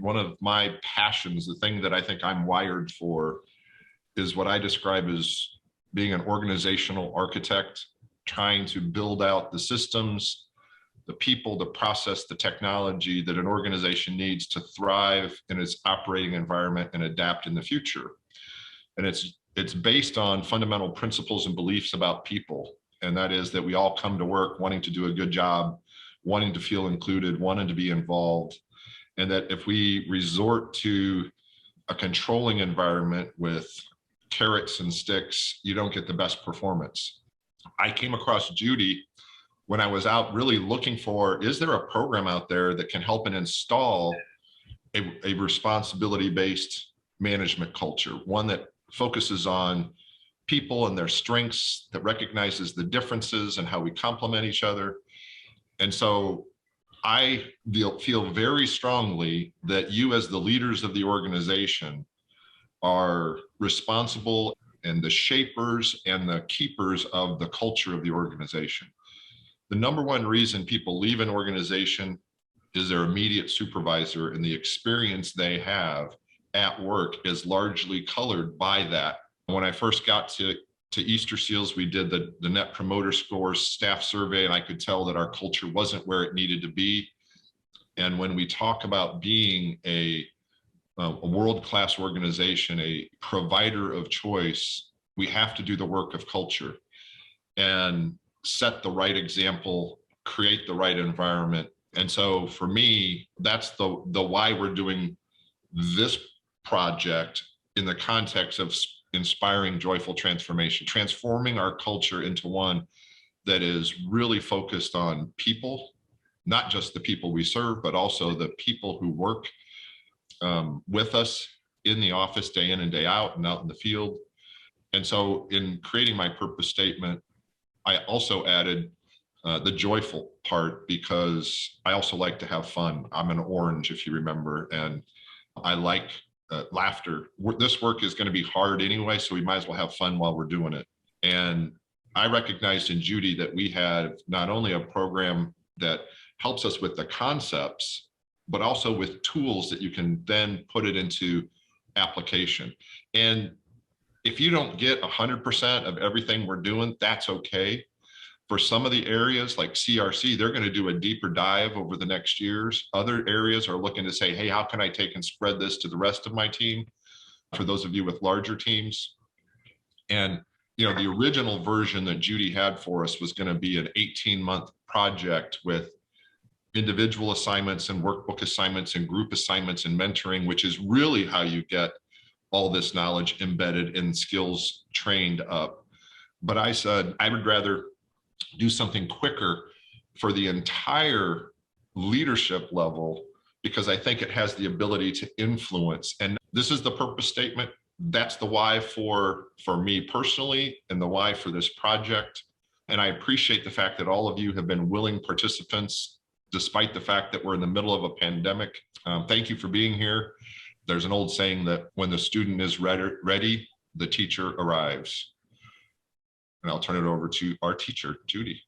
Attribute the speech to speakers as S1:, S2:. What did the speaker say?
S1: one of my passions, the thing that I think I'm wired for, is what I describe as being an organizational architect, trying to build out the systems, the people, the process, the technology that an organization needs to thrive in its operating environment and adapt in the future. And it's based on fundamental principles and beliefs about people. And that is that we all come to work wanting to do a good job, wanting to feel included, wanting to be involved. And that if we resort to a controlling environment with carrots and sticks, you don't get the best performance. I came across Judy when I was out really looking for, is there a program out there that can help and install a responsibility-based management culture, one that focuses on people and their strengths, that recognizes the differences and how we complement each other. And so I feel very strongly that you, as the leaders of the organization, are responsible and the shapers and the keepers of the culture of the organization. The number one reason people leave an organization is their immediate supervisor, and the experience they have at work is largely colored by that. When I first got to Easter Seals, we did the Net Promoter Scores staff survey, and I could tell that our culture wasn't where it needed to be. And when we talk about being a world-class organization, a provider of choice, we have to do the work of culture and set the right example, create the right environment. And so for me, that's the why we're doing this project in the context of inspiring joyful transformation, transforming our culture into one that is really focused on people, not just the people we serve, but also the people who work with us in the office day in and day out and out in the field. And so in creating my purpose statement, I also added the joyful part, because I also like to have fun. I'm an orange, if you remember, and I like laughter. This work is going to be hard anyway, so we might as well have fun while we're doing it. And I recognized in Judy that we had not only a program that helps us with the concepts, but also with tools that you can then put it into application. And if you don't get 100% of everything we're doing, that's okay. For some of the areas like CRC, they're going to do a deeper dive over the next years. Other areas are looking to say, hey, how can I take and spread this to the rest of my team? For those of you with larger teams. And, you know, the original version that Judy had for us was going to be an 18-month project with individual assignments and workbook assignments and group assignments and mentoring, which is really how you get all this knowledge embedded and skills trained up. But I said, I would rather do something quicker for the entire leadership level, because I think it has the ability to influence. And this is the purpose statement. That's the why for me personally, and the why for this project. And I appreciate the fact that all of you have been willing participants, despite the fact that we're in the middle of a pandemic. Thank you for being here. There's an old saying that when the student is ready, the teacher arrives. And I'll turn it over to our teacher, Judy.